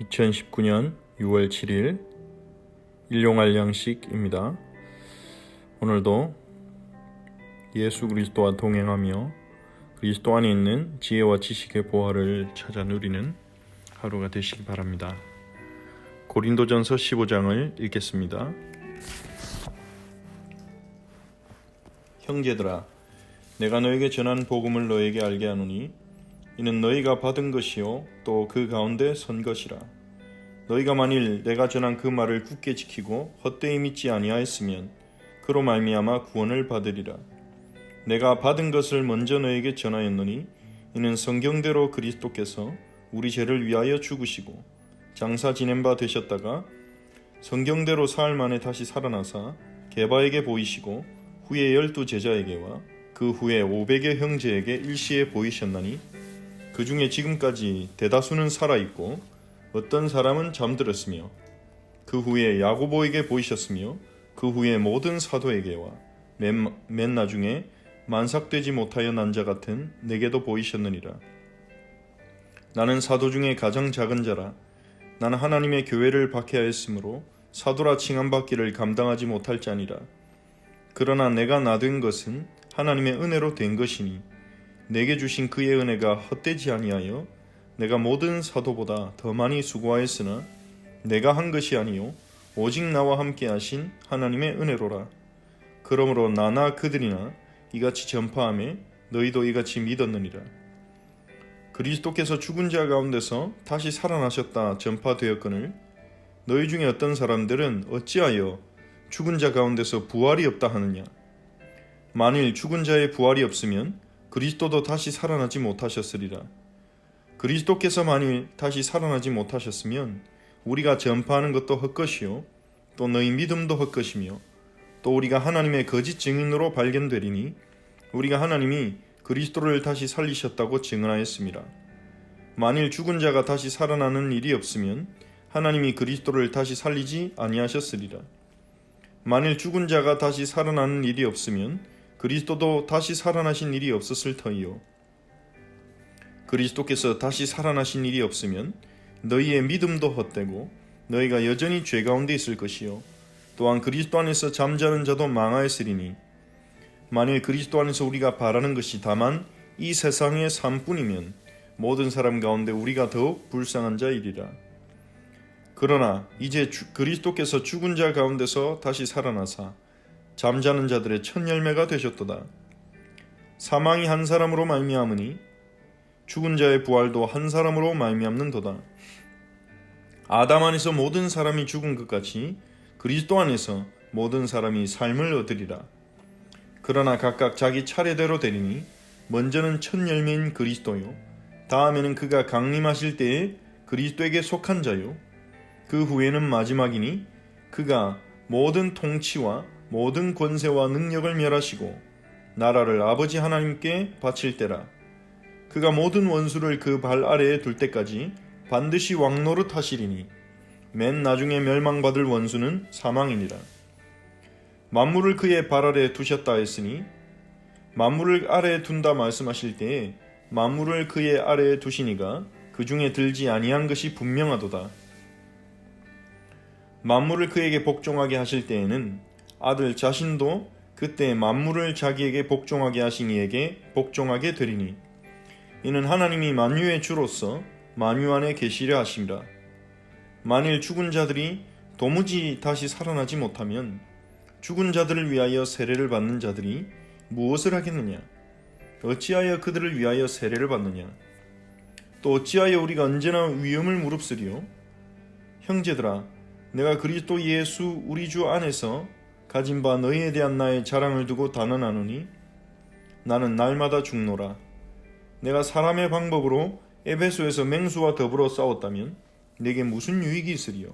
2019년 6월 7일 일용할 양식입니다. 오늘도 예수 그리스도와 동행하며 그리스도 안에 있는 지혜와 지식의 보화를 찾아 누리는 하루가 되시기 바랍니다. 고린도전서 15장을 읽겠습니다. 형제들아, 내가 너에게 전한 복음을 너에게 알게 하노니 이는 너희가 받은 것이요 또 그 가운데 선 것이라. 너희가 만일 내가 전한 그 말을 굳게 지키고 헛되이 믿지 아니하였으면 그로 말미암아 구원을 받으리라. 내가 받은 것을 먼저 너에게 전하였노니 이는 성경대로 그리스도께서 우리 죄를 위하여 죽으시고 장사 지낸 바 되셨다가 성경대로 사흘 만에 다시 살아나사 게바에게 보이시고 후에 12 제자에게와 그 후에 500의 형제에게 일시에 보이셨나니 그 중에 지금까지 대다수는 살아있고 어떤 사람은 잠들었으며 그 후에 야고보에게 보이셨으며 그 후에 모든 사도에게와 맨 나중에 만삭되지 못하여 난 자 같은 내게도 보이셨느니라. 나는 사도 중에 가장 작은 자라. 나는 하나님의 교회를 박해하였으므로 사도라 칭함받기를 감당하지 못할 자니라. 그러나 내가 나된 것은 하나님의 은혜로 된 것이니 내게 주신 그의 은혜가 헛되지 아니하여 내가 모든 사도보다 더 많이 수고하였으나 내가 한 것이 아니요 오직 나와 함께 하신 하나님의 은혜로라. 그러므로 나나 그들이나 이같이 전파하며 너희도 이같이 믿었느니라. 그리스도께서 죽은 자 가운데서 다시 살아나셨다 전파되었거늘 너희 중에 어떤 사람들은 어찌하여 죽은 자 가운데서 부활이 없다 하느냐. 만일 죽은 자의 부활이 없으면 그리스도도 다시 살아나지 못하셨으리라. 그리스도께서 만일 다시 살아나지 못하셨으면 우리가 전파하는 것도 헛것이요 또 너희 믿음도 헛것이며 또 우리가 하나님의 거짓 증인으로 발견되리니 우리가 하나님이 그리스도를 다시 살리셨다고 증언하였습니다. 만일 죽은 자가 다시 살아나는 일이 없으면 하나님이 그리스도를 다시 살리지 아니하셨으리라. 만일 죽은 자가 다시 살아나는 일이 없으면 그리스도도 다시 살아나신 일이 없었을 터이요. 그리스도께서 다시 살아나신 일이 없으면 너희의 믿음도 헛되고 너희가 여전히 죄 가운데 있을 것이요 또한 그리스도 안에서 잠자는 자도 망하였으리니 만일 그리스도 안에서 우리가 바라는 것이 다만 이 세상의 삶뿐이면 모든 사람 가운데 우리가 더욱 불쌍한 자이리라. 그러나 이제 그리스도께서 죽은 자 가운데서 다시 살아나사 잠자는 자들의 첫 열매가 되셨도다. 사망이 한 사람으로 말미암으니 죽은 자의 부활도 한 사람으로 말미암는도다. 아담 안에서 모든 사람이 죽은 것 같이 그리스도 안에서 모든 사람이 삶을 얻으리라. 그러나 각각 자기 차례대로 되리니 먼저는 첫 열매인 그리스도요 다음에는 그가 강림하실 때에 그리스도에게 속한 자요 그 후에는 마지막이니 그가 모든 통치와 모든 권세와 능력을 멸하시고 나라를 아버지 하나님께 바칠 때라. 그가 모든 원수를 그 발 아래에 둘 때까지 반드시 왕노릇 하시리니 맨 나중에 멸망받을 원수는 사망이니라. 만물을 그의 발 아래에 두셨다 했으니 만물을 아래에 둔다 말씀하실 때에 만물을 그의 아래에 두시니가 그 중에 들지 아니한 것이 분명하도다. 만물을 그에게 복종하게 하실 때에는 아들 자신도 그때 만물을 자기에게 복종하게 하신 이에게 복종하게 되리니 이는 하나님이 만유의 주로서 만유 안에 계시려 하심이라. 만일 죽은 자들이 도무지 다시 살아나지 못하면 죽은 자들을 위하여 세례를 받는 자들이 무엇을 하겠느냐? 어찌하여 그들을 위하여 세례를 받느냐? 또 어찌하여 우리가 언제나 위험을 무릅쓰리요? 형제들아, 내가 그리스도 예수 우리 주 안에서 가진 바 너희에 대한 나의 자랑을 두고 단언하노니 나는 날마다 죽노라. 내가 사람의 방법으로 에베소에서 맹수와 더불어 싸웠다면 내게 무슨 유익이 있으리요?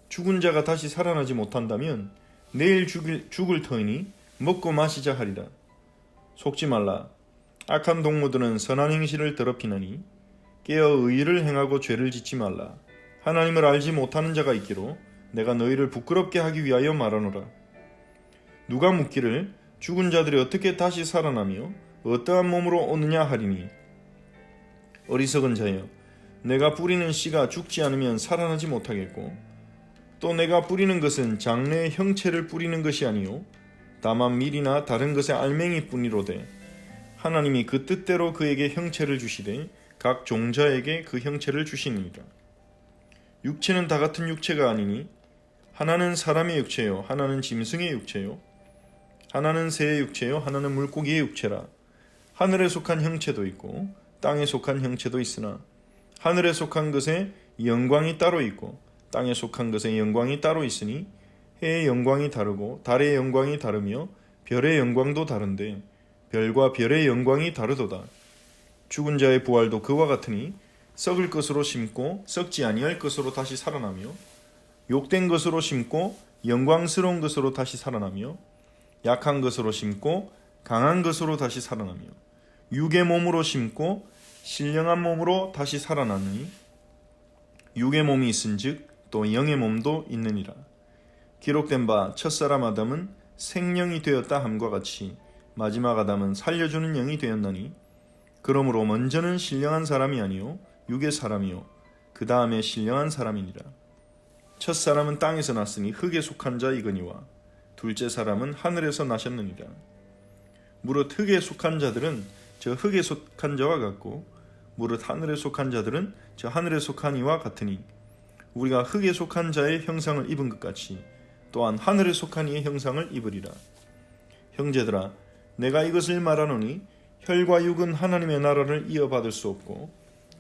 죽은 자가 다시 살아나지 못한다면 내일 죽을 터이니 먹고 마시자 하리라. 속지 말라. 악한 동무들은 선한 행실을 더럽히나니 깨어 의를 행하고 죄를 짓지 말라. 하나님을 알지 못하는 자가 있기로 내가 너희를 부끄럽게 하기 위하여 말하노라. 누가 묻기를 죽은 자들이 어떻게 다시 살아나며 어떠한 몸으로 오느냐 하리니 어리석은 자여 내가 뿌리는 씨가 죽지 않으면 살아나지 못하겠고 또 내가 뿌리는 것은 장래의 형체를 뿌리는 것이 아니요 다만 밀이나 다른 것의 알맹이 뿐이로되 하나님이 그 뜻대로 그에게 형체를 주시되 각 종자에게 그 형체를 주시니라. 육체는 다 같은 육체가 아니니 하나는 사람의 육체요 하나는 짐승의 육체요 하나는 새의 육체요 하나는 물고기의 육체라. 하늘에 속한 형체도 있고 땅에 속한 형체도 있으나 하늘에 속한 것에 영광이 따로 있고 땅에 속한 것에 영광이 따로 있으니 해의 영광이 다르고 달의 영광이 다르며 별의 영광도 다른데 별과 별의 영광이 다르도다. 죽은 자의 부활도 그와 같으니 썩을 것으로 심고 썩지 아니할 것으로 다시 살아나며 욕된 것으로 심고 영광스러운 것으로 다시 살아나며 약한 것으로 심고 강한 것으로 다시 살아나며 육의 몸으로 심고 신령한 몸으로 다시 살아나니 육의 몸이 있은즉 또 영의 몸도 있느니라. 기록된 바 첫사람 아담은 생령이 되었다 함과 같이 마지막 아담은 살려주는 영이 되었나니 그러므로 먼저는 신령한 사람이 아니요 육의 사람이요 그 다음에 신령한 사람이니라. 첫사람은 땅에서 났으니 흙에 속한 자이거니와 둘째 사람은 하늘에서 나셨느니라. 무릇 흙에 속한 자들은 저 흙에 속한 자와 같고 무릇 하늘에 속한 자들은 저 하늘에 속한 이와 같으니 우리가 흙에 속한 자의 형상을 입은 것 같이 또한 하늘에 속한 이의 형상을 입으리라. 형제들아 내가 이것을 말하노니 혈과 육은 하나님의 나라를 이어받을 수 없고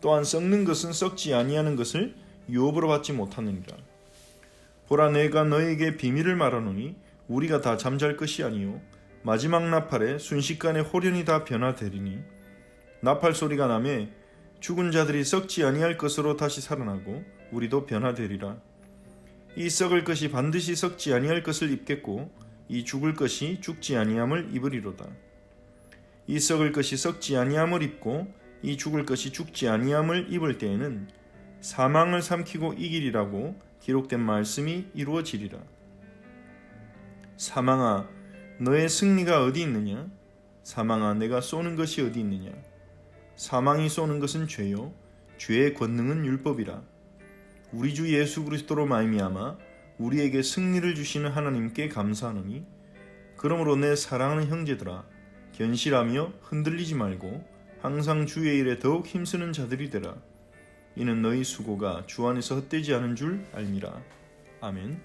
또한 썩는 것은 썩지 아니하는 것을 유업으로 받지 못하느니라. 보라 내가 너에게 비밀을 말하노니 우리가 다 잠잘 것이 아니요 마지막 나팔에 순식간에 홀연히 다 변화되리니 나팔 소리가 나매 죽은 자들이 썩지 아니할 것으로 다시 살아나고 우리도 변화되리라. 이 썩을 것이 반드시 썩지 아니할 것을 입겠고 이 죽을 것이 죽지 아니함을 입으리로다. 이 썩을 것이 썩지 아니함을 입고 이 죽을 것이 죽지 아니함을 입을 때에는 사망을 삼키고 이기리라고 기록된 말씀이 이루어지리라. 사망아 너의 승리가 어디 있느냐? 사망아 내가 쏘는 것이 어디 있느냐? 사망이 쏘는 것은 죄요 죄의 권능은 율법이라. 우리 주 예수 그리스도로 말미암아 우리에게 승리를 주시는 하나님께 감사하노니 그러므로 내 사랑하는 형제들아 견실하며 흔들리지 말고 항상 주의 일에 더욱 힘쓰는 자들이 되라. 이는 너희 수고가 주 안에서 헛되지 않은 줄 알미라. 아멘.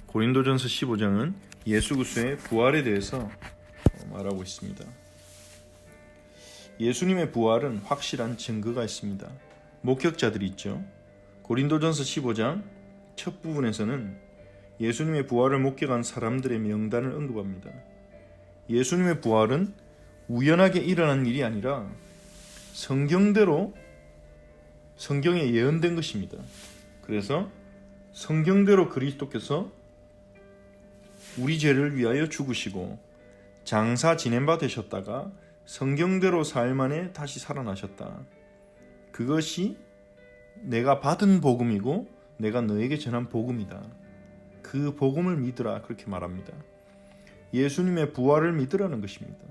고린도전서 15장은 예수 그리스도의 부활에 대해서 말하고 있습니다. 예수님의 부활은 확실한 증거가 있습니다. 목격자들이 있죠. 고린도전서 15장 첫 부분에서는 예수님의 부활을 목격한 사람들의 명단을 언급합니다. 예수님의 부활은 우연하게 일어난 일이 아니라 성경대로 성경에 예언된 것입니다. 그래서 성경대로 그리스도께서 우리 죄를 위하여 죽으시고 장사 지낸 바 되셨다가 성경대로 사흘 만에 다시 살아나셨다. 그것이 내가 받은 복음이고 내가 너에게 전한 복음이다. 그 복음을 믿으라 그렇게 말합니다. 예수님의 부활을 믿으라는 것입니다.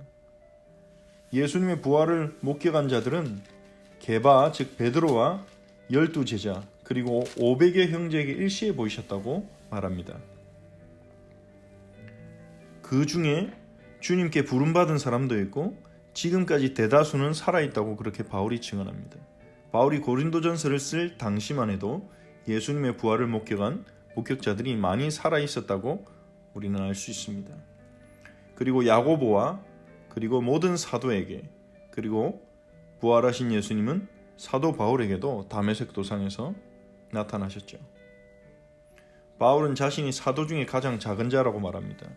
예수님의 부활을 목격한 자들은 게바 즉 베드로와 12제자 그리고 500의 형제에게 일시에 보이셨다고 말합니다. 그 중에 주님께 부름받은 사람도 있고 지금까지 대다수는 살아있다고 그렇게 바울이 증언합니다. 바울이 고린도전서를 쓸 당시만 해도 예수님의 부활을 목격한 목격자들이 많이 살아있었다고 우리는 알 수 있습니다. 그리고 야고보와 그리고 모든 사도에게 그리고 부활하신 예수님은 사도 바울에게도 다메섹 도상에서 나타나셨죠. 바울은 자신이 사도 중에 가장 작은 자라고 말합니다.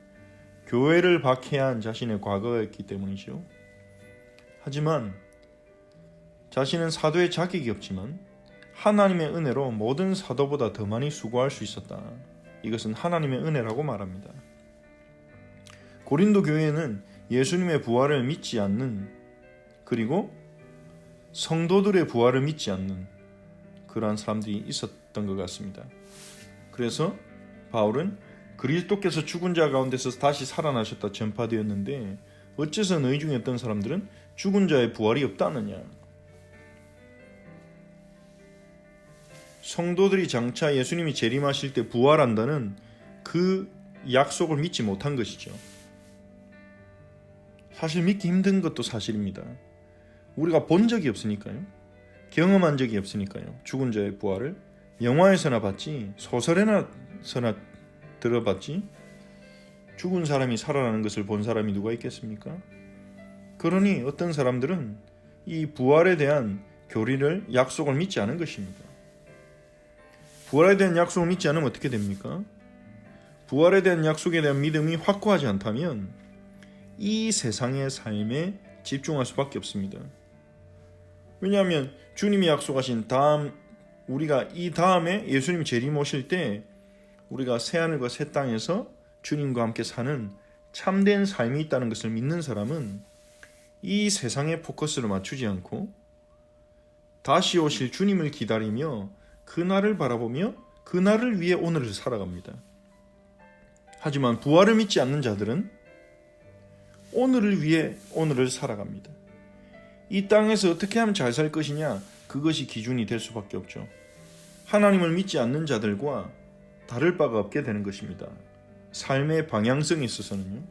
교회를 박해한 자신의 과거였기 때문이죠. 하지만 자신은 사도의 자격이 없지만 하나님의 은혜로 모든 사도보다 더 많이 수고할 수 있었다. 이것은 하나님의 은혜라고 말합니다. 고린도 교회에는 예수님의 부활을 믿지 않는 그리고 성도들의 부활을 믿지 않는 그러한 사람들이 있었던 것 같습니다. 그래서 바울은 그리스도께서 죽은 자 가운데서 다시 살아나셨다 전파되었는데 어째서 너희 중에 어떤 사람들은 죽은 자의 부활이 없다느냐? 성도들이 장차 예수님이 재림하실 때 부활한다는 그 약속을 믿지 못한 것이죠. 사실 믿기 힘든 것도 사실입니다. 우리가 본 적이 없으니까요. 경험한 적이 없으니까요. 죽은 자의 부활을 영화에서나 봤지 소설에서나 들어봤지 죽은 사람이 살아나는 것을 본 사람이 누가 있겠습니까? 그러니 어떤 사람들은 이 부활에 대한 교리를 약속을 믿지 않은 것입니다. 부활에 대한 약속을 믿지 않으면 어떻게 됩니까? 부활에 대한 약속에 대한 믿음이 확고하지 않다면 이 세상의 삶에 집중할 수밖에 없습니다. 왜냐하면 주님이 약속하신 우리가 이 다음에 예수님 재림 오실 때 우리가 새하늘과 새 땅에서 주님과 함께 사는 참된 삶이 있다는 것을 믿는 사람은 이 세상에 포커스를 맞추지 않고 다시 오실 주님을 기다리며 그날을 바라보며 그날을 위해 오늘을 살아갑니다. 하지만 부활을 믿지 않는 자들은 오늘을 위해 오늘을 살아갑니다. 이 땅에서 어떻게 하면 잘 살 것이냐, 그것이 기준이 될 수밖에 없죠. 하나님을 믿지 않는 자들과 다를 바가 없게 되는 것입니다. 삶의 방향성에 있어서는요.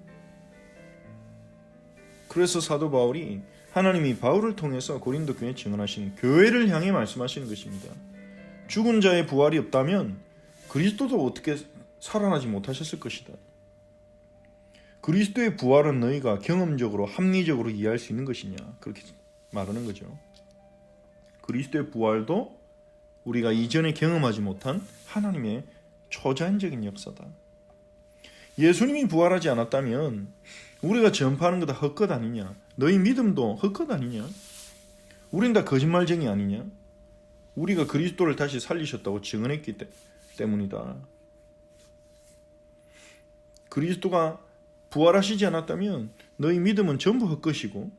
그래서 사도 바울이 하나님이 바울을 통해서 고린도 교회에 증언하신 교회를 향해 말씀하시는 것입니다. 죽은 자의 부활이 없다면 그리스도도 어떻게 살아나지 못하셨을 것이다. 그리스도의 부활은 너희가 경험적으로 합리적으로 이해할 수 있는 것이냐, 그렇게 말하는 거죠. 그리스도의 부활도 우리가 이전에 경험하지 못한 하나님의 초자연적인 역사다. 예수님이 부활하지 않았다면 우리가 전파하는 거 다 헛것 아니냐? 너희 믿음도 헛것 아니냐? 우린 다 거짓말쟁이 아니냐? 우리가 그리스도를 다시 살리셨다고 증언했기 때문이다. 그리스도가 부활하시지 않았다면 너희 믿음은 전부 헛것이고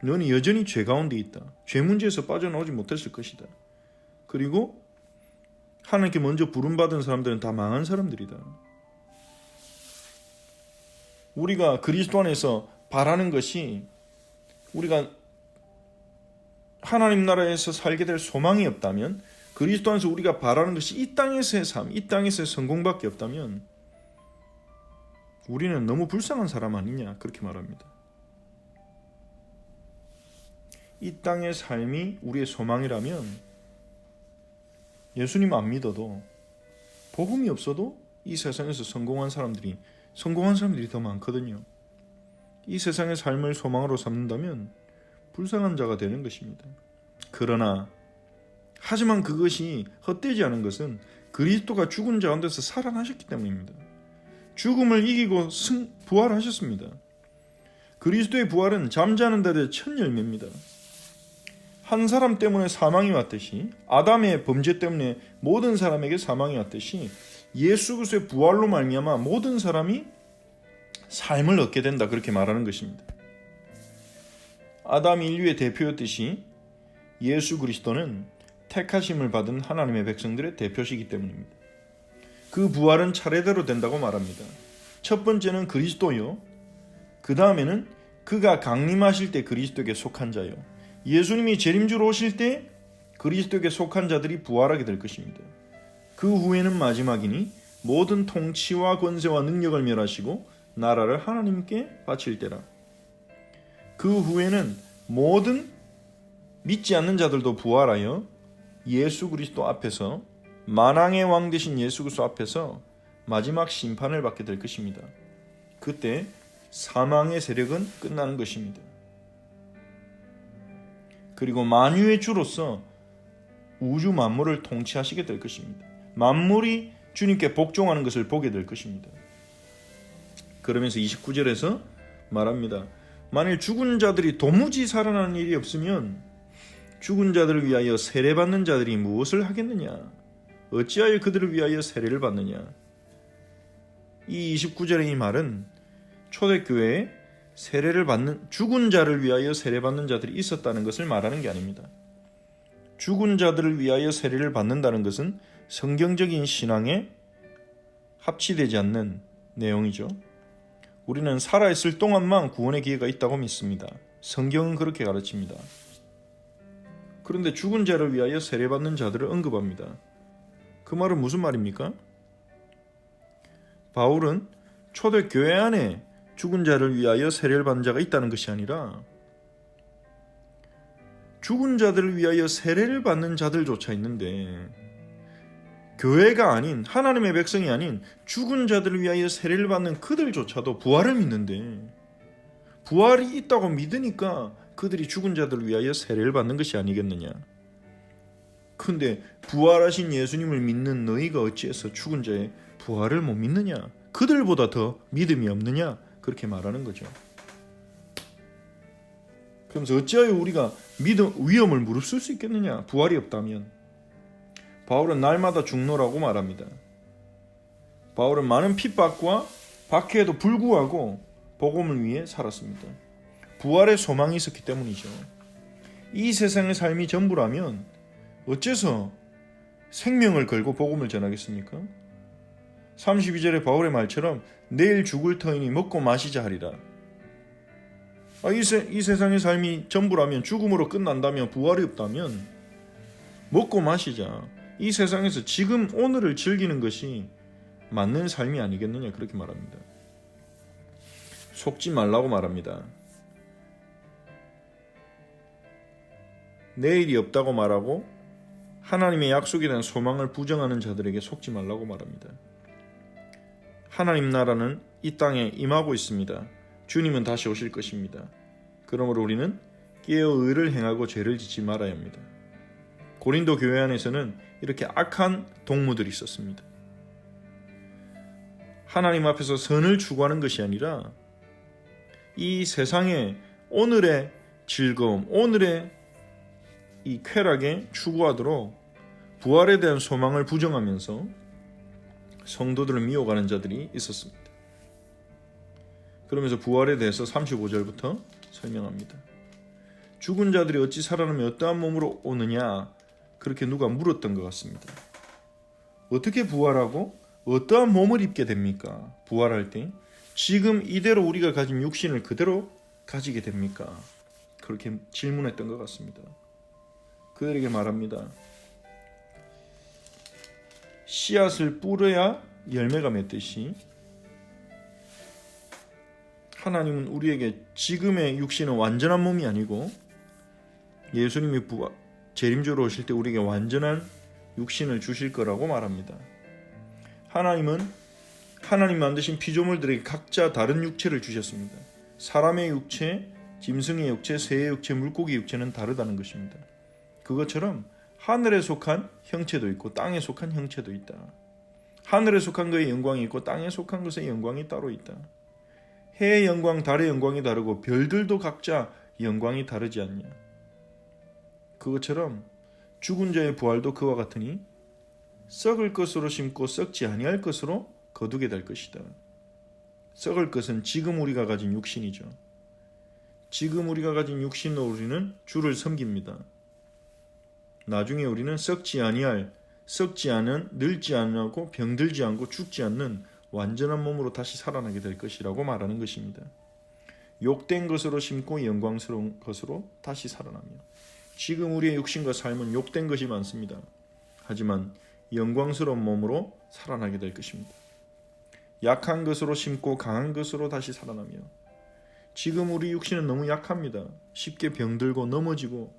너는 여전히 죄 가운데 있다. 죄 문제에서 빠져나오지 못했을 것이다. 그리고 하나님께 먼저 부름받은 사람들은 다 망한 사람들이다. 우리가 그리스도 안에서 바라는 것이 우리가 하나님 나라에서 살게 될 소망이 없다면, 그리스도 안에서 우리가 바라는 것이 이 땅에서의 삶, 이 땅에서의 성공밖에 없다면 우리는 너무 불쌍한 사람 아니냐, 그렇게 말합니다. 이 땅의 삶이 우리의 소망이라면 예수님 안 믿어도, 복음이 없어도 이 세상에서 성공한 사람들이 더 많거든요. 이 세상의 삶을 소망으로 삼는다면 불쌍한 자가 되는 것입니다. 하지만 그것이 헛되지 않은 것은 그리스도가 죽은 자 가운데서 살아나셨기 때문입니다. 죽음을 이기고 부활하셨습니다. 그리스도의 부활은 잠자는 자들의 첫 열매입니다. 한 사람 때문에 사망이 왔듯이, 아담의 범죄 때문에 모든 사람에게 사망이 왔듯이 예수 그리스도의 부활로 말미암아 모든 사람이 삶을 얻게 된다, 그렇게 말하는 것입니다. 아담이 인류의 대표였듯이 예수 그리스도는 택하심을 받은 하나님의 백성들의 대표시기 때문입니다. 그 부활은 차례대로 된다고 말합니다. 첫 번째는 그리스도요, 그 다음에는 그가 강림하실 때 그리스도에게 속한 자요, 예수님이 재림주로 오실 때 그리스도에게 속한 자들이 부활하게 될 것입니다. 그 후에는 마지막이니 모든 통치와 권세와 능력을 멸하시고 나라를 하나님께 바칠 때라. 그 후에는 모든 믿지 않는 자들도 부활하여 예수 그리스도 앞에서, 만왕의 왕 되신 예수 그리스도 앞에서 마지막 심판을 받게 될 것입니다. 그때 사망의 세력은 끝나는 것입니다. 그리고 만유의 주로서 우주 만물을 통치하시게 될 것입니다. 만물이 주님께 복종하는 것을 보게 될 것입니다. 그러면서 29절에서 말합니다. 만일 죽은 자들이 도무지 살아나는 일이 없으면 죽은 자들을 위하여 세례받는 자들이 무엇을 하겠느냐? 어찌하여 그들을 위하여 세례를 받느냐? 이 29절의 이 말은 초대교회에 세례를 받는, 죽은 자를 위하여 세례받는 자들이 있었다는 것을 말하는 게 아닙니다. 죽은 자들을 위하여 세례를 받는다는 것은 성경적인 신앙에 합치되지 않는 내용이죠. 우리는 살아있을 동안만 구원의 기회가 있다고 믿습니다. 성경은 그렇게 가르칩니다. 그런데 죽은 자를 위하여 세례받는 자들을 언급합니다. 그 말은 무슨 말입니까? 바울은 초대교회 안에 죽은 자를 위하여 세례를 받는 자가 있다는 것이 아니라 죽은 자들을 위하여 세례를 받는 자들조차 있는데 교회가 아닌 하나님의 백성이 아닌 죽은 자들을 위하여 세례를 받는 그들조차도 부활을 믿는데 부활이 있다고 믿으니까 그들이 죽은 자들을 위하여 세례를 받는 것이 아니겠느냐. 근데 부활하신 예수님을 믿는 너희가 어찌해서 죽은 자의 부활을 못 믿느냐. 그들보다 더 믿음이 없느냐. 그렇게 말하는 거죠. 그러면서 어찌하여 우리가 위험을 무릅쓸 수 있겠느냐. 부활이 없다면. 바울은 날마다 죽노라고 말합니다. 바울은 많은 핍박과 박해에도 불구하고 복음을 위해 살았습니다. 부활의 소망이 있었기 때문이죠. 이 세상의 삶이 전부라면 어째서 생명을 걸고 복음을 전하겠습니까? 32절의 바울의 말처럼 내일 죽을 터이니 먹고 마시자 하리라. 이 세상의 삶이 전부라면, 죽음으로 끝난다면, 부활이 없다면 먹고 마시자. 이 세상에서 지금 오늘을 즐기는 것이 맞는 삶이 아니겠느냐, 그렇게 말합니다. 속지 말라고 말합니다. 내일이 없다고 말하고 하나님의 약속에 대한 소망을 부정하는 자들에게 속지 말라고 말합니다. 하나님 나라는 이 땅에 임하고 있습니다. 주님은 다시 오실 것입니다. 그러므로 우리는 깨어 의를 행하고 죄를 짓지 말아야 합니다. 고린도 교회 안에서는 이렇게 악한 동무들이 있었습니다. 하나님 앞에서 선을 추구하는 것이 아니라 이 세상의 오늘의 즐거움, 오늘의 이 쾌락에 추구하도록 부활에 대한 소망을 부정하면서 성도들을 미워가는 자들이 있었습니다. 그러면서 부활에 대해서 35절부터 설명합니다. 죽은 자들이 어찌 살아나며 어떠한 몸으로 오느냐, 그렇게 누가 물었던 것 같습니다. 어떻게 부활하고 어떠한 몸을 입게 됩니까? 부활할 때 지금 이대로 우리가 가진 육신을 그대로 가지게 됩니까? 그렇게 질문했던 것 같습니다. 그들에게 말합니다. 씨앗을 뿌려야 열매가 맺듯이 하나님은 우리에게 지금의 육신은 완전한 몸이 아니고 예수님이 재림주로 오실 때 우리에게 완전한 육신을 주실 거라고 말합니다. 하나님은 하나님 만드신 피조물들에게 각자 다른 육체를 주셨습니다. 사람의 육체, 짐승의 육체, 새의 육체, 물고기 육체는 다르다는 것입니다. 그것처럼 하늘에 속한 형체도 있고 땅에 속한 형체도 있다. 하늘에 속한 것의 영광이 있고 땅에 속한 것의 영광이 따로 있다. 해의 영광, 달의 영광이 다르고 별들도 각자 영광이 다르지 않냐. 그것처럼 죽은 자의 부활도 그와 같으니 썩을 것으로 심고 썩지 아니할 것으로 거두게 될 것이다. 썩을 것은 지금 우리가 가진 육신이죠. 지금 우리가 가진 육신으로 우리는 주를 섬깁니다. 나중에 우리는 썩지 아니할, 썩지 않은, 늙지 않고 병들지 않고 죽지 않는 완전한 몸으로 다시 살아나게 될 것이라고 말하는 것입니다. 욕된 것으로 심고 영광스러운 것으로 다시 살아나며, 지금 우리의 육신과 삶은 욕된 것이 많습니다. 하지만 영광스러운 몸으로 살아나게 될 것입니다. 약한 것으로 심고 강한 것으로 다시 살아나며, 지금 우리 육신은 너무 약합니다. 쉽게 병들고 넘어지고,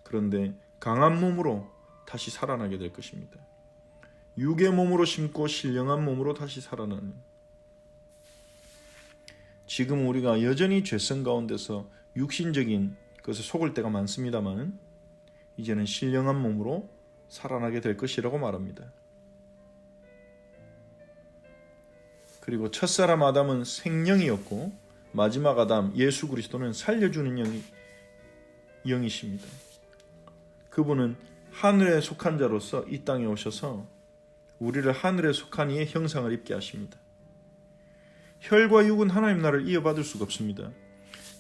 그런데 강한 몸으로 다시 살아나게 될 것입니다. 육의 몸으로 심고 신령한 몸으로 다시 살아나는, 지금 우리가 여전히 죄성 가운데서 육신적인 것에 속을 때가 많습니다만 이제는 신령한 몸으로 살아나게 될 것이라고 말합니다. 그리고 첫사람 아담은 생명이었고 마지막 아담 예수 그리스도는 살려주는 영이십니다. 그분은 하늘에 속한 자로서 이 땅에 오셔서 우리를 하늘에 속한 이의 형상을 입게 하십니다. 혈과 육은 하나님 나라를 이어받을 수가 없습니다.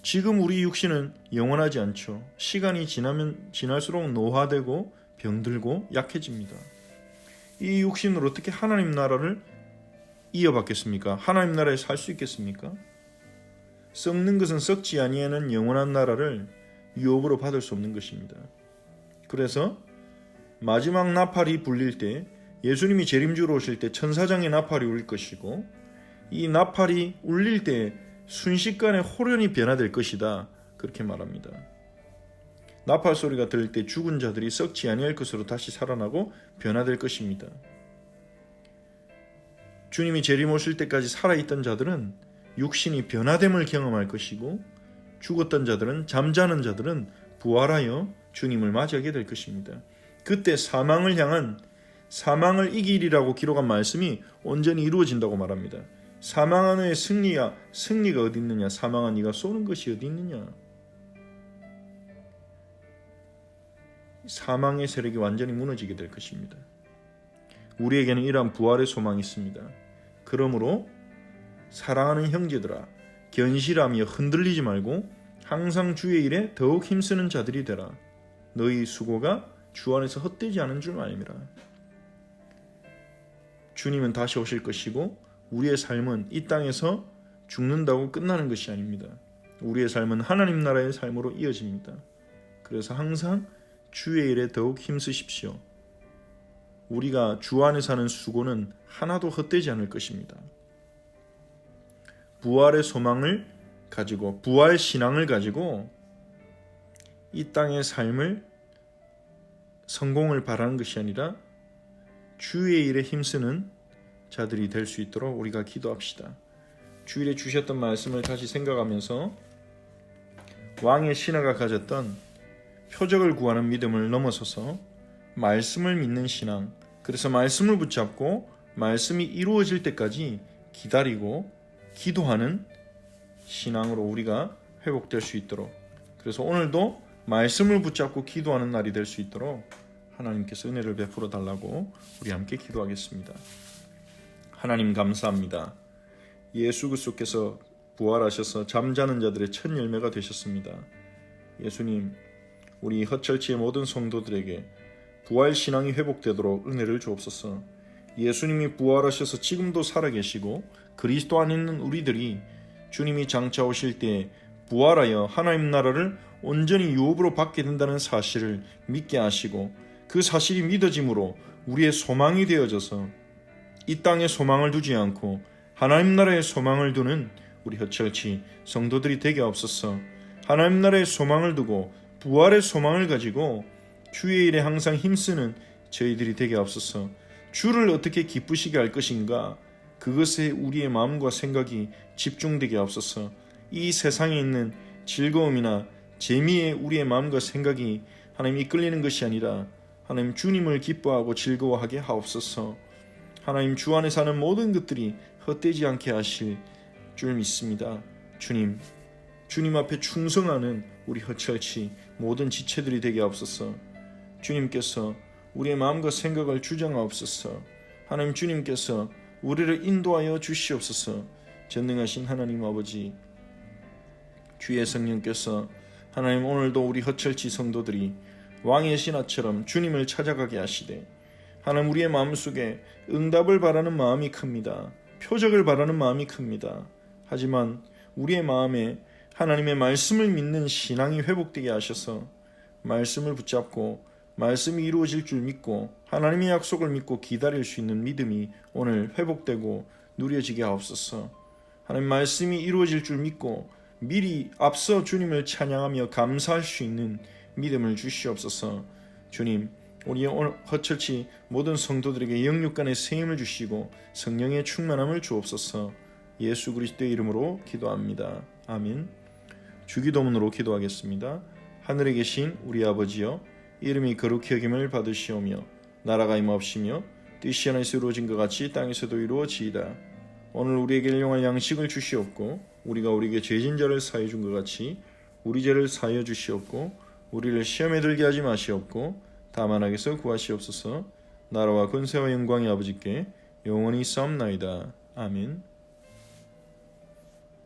지금 우리 육신은 영원하지 않죠. 시간이 지나면 지날수록 노화되고 병들고 약해집니다. 이 육신으로 어떻게 하나님 나라를 이어받겠습니까? 하나님 나라에 살 수 있겠습니까? 썩는 것은 썩지 아니하는 영원한 나라를 유업으로 받을 수 없는 것입니다. 그래서 마지막 나팔이 불릴 때, 예수님이 재림주로 오실 때 천사장의 나팔이 울릴 것이고, 이 나팔이 울릴 때 순식간에 호련히 변화될 것이다, 그렇게 말합니다. 나팔 소리가 들릴 때 죽은 자들이 썩지 아니할 것으로 다시 살아나고 변화될 것입니다. 주님이 재림 오실 때까지 살아있던 자들은 육신이 변화됨을 경험할 것이고, 죽었던 자들은, 잠자는 자들은 부활하여 주님을 맞이하게 될 것입니다. 그때 사망을 향한, 사망을 이기리라고 기록한 말씀이 온전히 이루어진다고 말합니다. 사망한 후에 승리가 어디 있느냐? 사망한 네가 쏘는 것이 어디 있느냐? 사망의 세력이 완전히 무너지게 될 것입니다. 우리에게는 이러한 부활의 소망이 있습니다. 그러므로 사랑하는 형제들아, 견실하며 흔들리지 말고 항상 주의 일에 더욱 힘쓰는 자들이 되라. 너희 수고가 주 안에서 헛되지 않은 줄 알미라. 주님은 다시 오실 것이고, 우리의 삶은 이 땅에서 죽는다고 끝나는 것이 아닙니다. 우리의 삶은 하나님 나라의 삶으로 이어집니다. 그래서 항상 주의 일에 더욱 힘쓰십시오. 우리가 주 안에 사는 수고는 하나도 헛되지 않을 것입니다. 부활의 소망을 가지고, 부활 신앙을 가지고 이 땅의 삶을, 성공을 바라는 것이 아니라 주의 일에 힘쓰는 자들이 될 수 있도록 우리가 기도합시다. 주일에 주셨던 말씀을 다시 생각하면서 왕의 신하가 가졌던 표적을 구하는 믿음을 넘어서서 말씀을 믿는 신앙, 그래서 말씀을 붙잡고 말씀이 이루어질 때까지 기다리고 기도하는 신앙으로 우리가 회복될 수 있도록, 그래서 오늘도 말씀을 붙잡고 기도하는 날이 될 수 있도록 하나님께서 은혜를 베풀어 달라고 우리 함께 기도하겠습니다. 하나님 감사합니다. 예수 그리스도께서 부활하셔서 잠자는 자들의 첫 열매가 되셨습니다. 예수님, 우리 허철치의 모든 성도들에게 부활 신앙이 회복되도록 은혜를 주옵소서. 예수님이 부활하셔서 지금도 살아계시고 그리스도 안에 있는 우리들이 주님이 장차 오실 때 부활하여 하나님 나라를 온전히 유업으로 받게 된다는 사실을 믿게 하시고, 그 사실이 믿어짐으로 우리의 소망이 되어져서 이 땅에 소망을 두지 않고 하나님 나라의 소망을 두는 우리 허철치 성도들이 되게 없어서, 하나님 나라의 소망을 두고 부활의 소망을 가지고 주의 일에 항상 힘쓰는 저희들이 되게 없어서, 주를 어떻게 기쁘시게 할 것인가, 그것에 우리의 마음과 생각이 집중되게 없어서, 이 세상에 있는 즐거움이나 재미에 우리의 마음과 생각이 하나님 이끌리는 것이 아니라 하나님 주님을 기뻐하고 즐거워하게 하옵소서. 하나님 주 안에 사는 모든 것들이 헛되지 않게 하실 줄 믿습니다. 주님 앞에 충성하는 우리 허철치 모든 지체들이 되게 하옵소서. 주님께서 우리의 마음과 생각을 주장하옵소서. 하나님 주님께서 우리를 인도하여 주시옵소서. 전능하신 하나님 아버지, 주의 성령께서 하나님 오늘도 우리 허철치 성도들이 왕의 신하처럼 주님을 찾아가게 하시되, 하나님 우리의 마음속에 응답을 바라는 마음이 큽니다. 표적을 바라는 마음이 큽니다. 하지만 우리의 마음에 하나님의 말씀을 믿는 신앙이 회복되게 하셔서 말씀을 붙잡고 말씀이 이루어질 줄 믿고 하나님의 약속을 믿고 기다릴 수 있는 믿음이 오늘 회복되고 누려지게 하옵소서. 하나님 말씀이 이루어질 줄 믿고 미리 앞서 주님을 찬양하며 감사할 수 있는 믿음을 주시옵소서. 주님, 우리 허철치 모든 성도들에게 영육간의 세임을 주시고 성령의 충만함을 주옵소서. 예수 그리스도의 이름으로 기도합니다. 아멘. 주기도문으로 기도하겠습니다. 하늘에 계신 우리 아버지여, 이름이 거룩히 여김을 받으시오며 나라가 임하옵시며 뜻이 하늘에서 이루어진 것 같이 땅에서도 이루어지이다. 오늘 우리에게 일용할 양식을 주시옵고, 우리가 우리에게 죄진 자를 사하여 준 것 같이 우리 죄를 사하여 주시옵고, 우리를 시험에 들게 하지 마시옵고 다만 악에서 구하시옵소서. 나라와 권세와 영광이 아버지께 영원히 있사옵나이다. 아멘.